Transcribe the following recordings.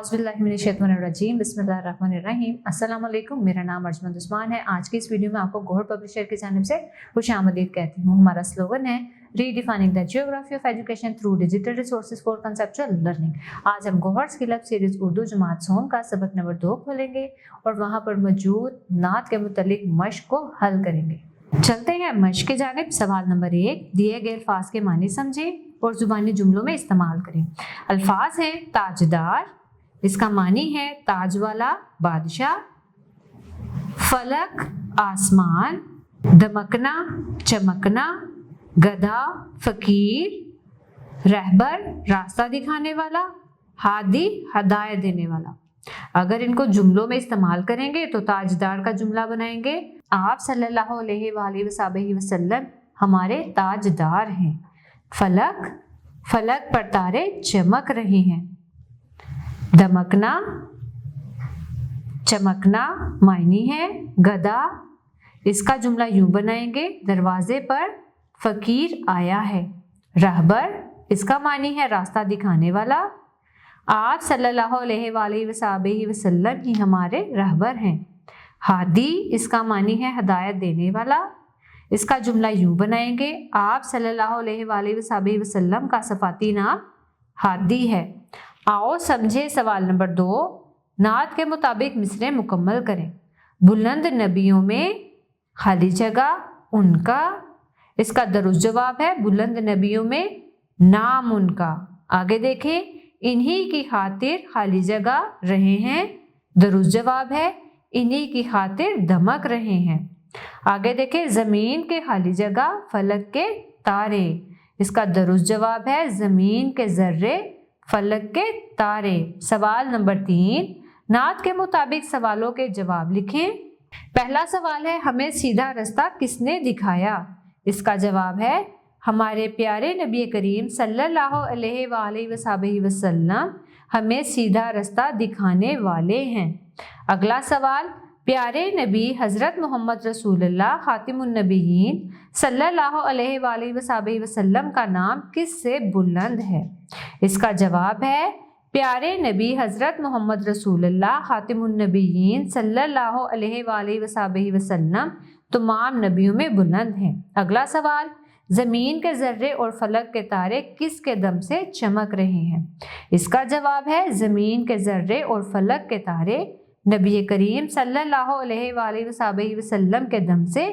औज़ुबिल्लाहिमिनश्शैतानिर्रजीम बिस्मिल्लाहिर्रहमानिर्रहीम। अस्सलाम वालेकुम, मेरा नाम अर्जमंद उस्मान है। आज की इस वीडियो में आपको गौहर पब्लिशर की जानिब से खुशामदीद कहती हूँ। हमारा स्लोगन है redefining the geography of education through digital resources for conceptual learning. आज हम Gauhar skill up series Urdu जमात सोम का सबक नंबर 2 खोलेंगे और वहाँ पर मौजूद नात के मुतालिक मश्क को हल करेंगे। चलते हैं मश्क की जानिब। सवाल नंबर 1, दिए गए अल्फाज के मानी समझें और जुबानी जुमलों में इस्तेमाल करें। अल्फाज है ताजदार, इसका मानी है ताज वाला बादशाह, फलक आसमान, दमकना चमकना, गधा फकीर, रहबर रास्ता दिखाने वाला, हादी हदायत देने वाला। अगर इनको जुमलों में इस्तेमाल करेंगे तो ताजदार का जुमला बनाएंगे, आप सल्लल्लाहु अलैहि वसल्लम हमारे ताजदार हैं। फलक, फलक पर तारे चमक रहे हैं। दमकना, चमकना मायनी है गधा, इसका जुमला यूं बनाएंगे, दरवाजे पर फकीर आया है। रहबर, इसका मानी है रास्ता दिखाने वाला, आप सल्लल्लाहु अलैहि वसल्लम ही हमारे रहबर हैं। हादी, इसका मानी है हदायत देने वाला, इसका जुमला यूं बनाएंगे, आप सल्लल्लाहु अलैहि वसल्लम का सफाती नाम हादी है। आओ समझे सवाल नंबर 2, नात के मुताबिक मिसरे मुकम्मल करें। बुलंद नबियों में खाली जगह उनका, इसका दरुज जवाब है बुलंद नबियों में नाम उनका। आगे देखें, इन्हीं की खातिर खाली जगह रहे हैं, दरुज जवाब है इन्हीं की खातिर दमक रहे हैं। आगे देखें, जमीन के खाली जगह फलक के तारे, इसका दरुज जवाब है जमीन के जर्रे फलक के तारे। सवाल नंबर 3, नात के मुताबिक सवालों के जवाब लिखें। पहला सवाल है, हमें सीधा रास्ता किसने दिखाया? इसका जवाब है हमारे प्यारे नबी करीम सल्लल्लाहु अलैहि वसल्लम हमें सीधा रास्ता दिखाने वाले हैं। अगला सवाल, प्यारे नबी हज़रत मोहम्मद रसूलुल्लाह खातिमुन नबीयीन सल्लल्लाहु अलैहि वसल्लम का नाम किससे बुलंद है? इसका जवाब है प्यारे नबी हज़रत मोहम्मद रसूलुल्लाह खातिमुन नबीयीन सल्लल्लाहु अलैहि वसल्लम तमाम नबियों में बुलंद हैं। अगला सवाल, ज़मीन के ज़र्रे और फलक के तारे किसके दम से चमक रहे हैं? इसका जवाब है ज़मीन के ज़र्रे और फलक के तारे नबी करीम सल्लल्लाहु अलैहि वसल्लम के दम से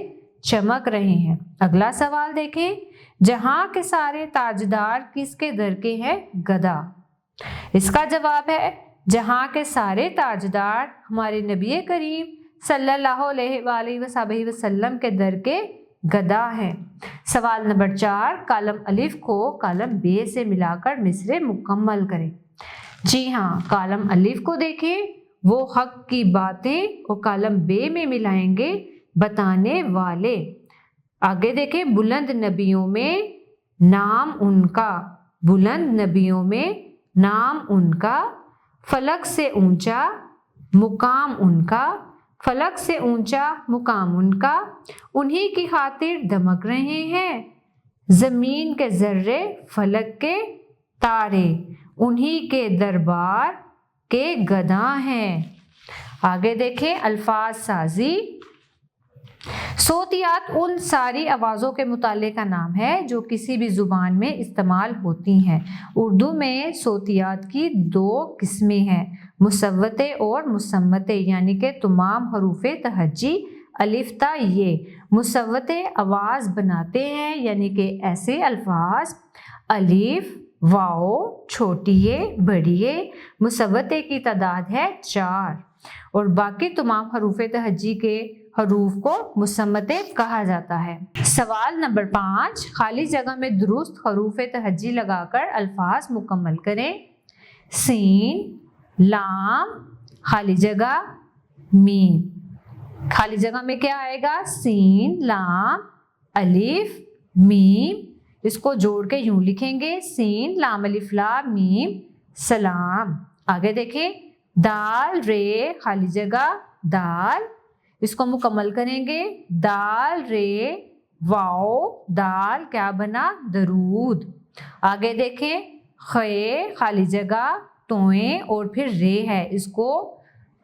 चमक रहे हैं। अगला सवाल देखें, जहाँ के सारे ताजदार किसके दर के हैं? गधा। इसका जवाब है जहाँ के सारे ताजदार हमारे नबी करीम सल्लल्लाहु अलैहि वसल्लम के दर के गधा हैं। सवाल नंबर 4, कालम अलिफ को कालम बे से मिलाकर मिसरे मुकम्मल करें। जी हाँ, कालम अलिफ को देखें, वो हक की बातें और कालम बे में मिलाएंगे बताने वाले। आगे देखें, बुलंद नबियों में नाम उनका, बुलंद नबियों में नाम उनका, फलक से ऊंचा मुकाम उनका, फलक से ऊंचा मुकाम उनका, उन्हीं की खातिर दमक रहे हैं। जमीन के जर्रे फलक के तारे उन्हीं के दरबार के गधा हैं। आगे देखें, अल्फाज साजी। सोतियात उन सारी आवाज़ों के मुताले का नाम है जो किसी भी ज़ुबान में इस्तेमाल होती हैं। उर्दू में सोतियात की 2 किस्में हैं, मुसव्वते और मुसम्मते, यानी कि तमाम हरूफे तहज्जी अलिफ ता ये। मुसव्वते आवाज़ बनाते हैं, यानी कि ऐसे अल्फाज अलिफ वाओ छोटी ए बड़ी ए, मुसव्वते की तादाद है 4 और बाकी तमाम हरूफे तहज्जी के हरूफ को मुसम्मते कहा जाता है। सवाल नंबर 5, खाली जगह में दुरुस्त हरूफे तहज्जी लगाकर अल्फाज मुकम्मल करें। सीन, लाम, खाली जगह मीम। खाली जगह में क्या आएगा? सीन, लाम, अलिफ, मीम। इसको जोड़ के यूं लिखेंगे, सीन लाम अलिफ लाम मीम सलाम। आगे देखें, दाल रे खाली जगह दाल, इसको मुकम्मल करेंगे, दाल रे वाओ दाल, क्या बना? दरूद। आगे देखें, खे खाली जगह तोएं और फिर रे है, इसको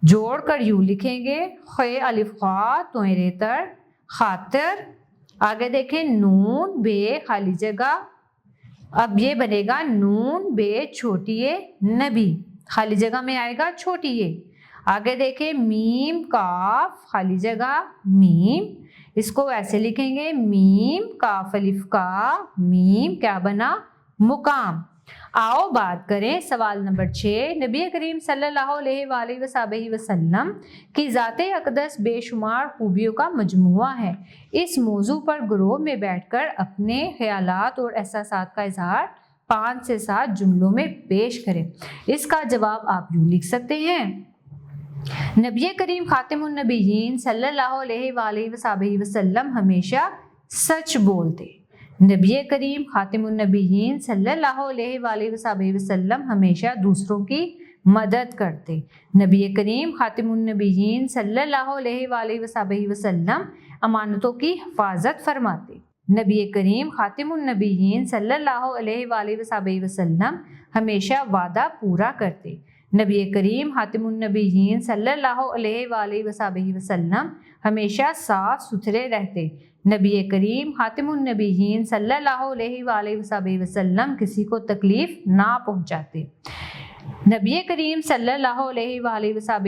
जोड़कर यूं लिखेंगे, खे अलिफ खा तोएं रे तर, खातिर। आगे देखें नून बे खाली जगह, अब ये बनेगा नून बे छोटी ए नबी, खाली जगह में आएगा छोटी ए। आगे देखें मीम काफ खाली जगह मीम, इसको ऐसे लिखेंगे मीम काफ अलिफ का मीम, क्या बना मुकाम। आओ बात करें सवाल नंबर 6। नबी करीम सल्लल्लाहु अलैहि वसल्लम की ज़ाते अक़दस बेशुमार खूबियों का मजमुआ है। इस मौजू पर ग्रोह में बैठकर अपने ख्यालात और एहसासात का इजहार 5 से 7 जुमलों में पेश करें। इसका जवाब आप यूँ लिख सकते हैं, नबी करीम खातिमुन नबीयीन सल्लल्लाहु अलैहि वसल्लम हमेशा सच बोलते। नबी करीम खातिमुन नबीयीन सल्लल्लाहु अलैहि वसल्लम हमेशा दूसरों की मदद करते। नबी करीम खातिमुन नबीयीन सल्लल्लाहु अलैहि वसल्लम अमानतों की हिफाजत फरमाते। नबी करीम खातिमुन नबीयीन सल्लल्लाहु अलैहि वसल्लम हमेशा वादा पूरा करते। नबी करीम खातिमुन नबीयीन सल्लल्लाहु अलैहि वसल्लम हमेशा साफ सुथरे रहते। नबी करीम खातिमुन नबीयीन सल्लल्लाहु अलैहि वसल्लम किसी को तकलीफ ना पहुंचाते। नबी करीम सल्लल्लाहु अलैहि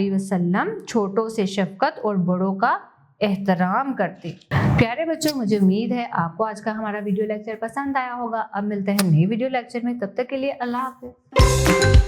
वसल्लम छोटों से शफकत और बड़ों का एहतराम करते। प्यारे बच्चों, मुझे उम्मीद है आपको आज का हमारा वीडियो लेक्चर पसंद आया होगा। अब मिलते हैं नए वीडियो लेक्चर में, तब तक के लिए अल्लाह हाफ़िज़।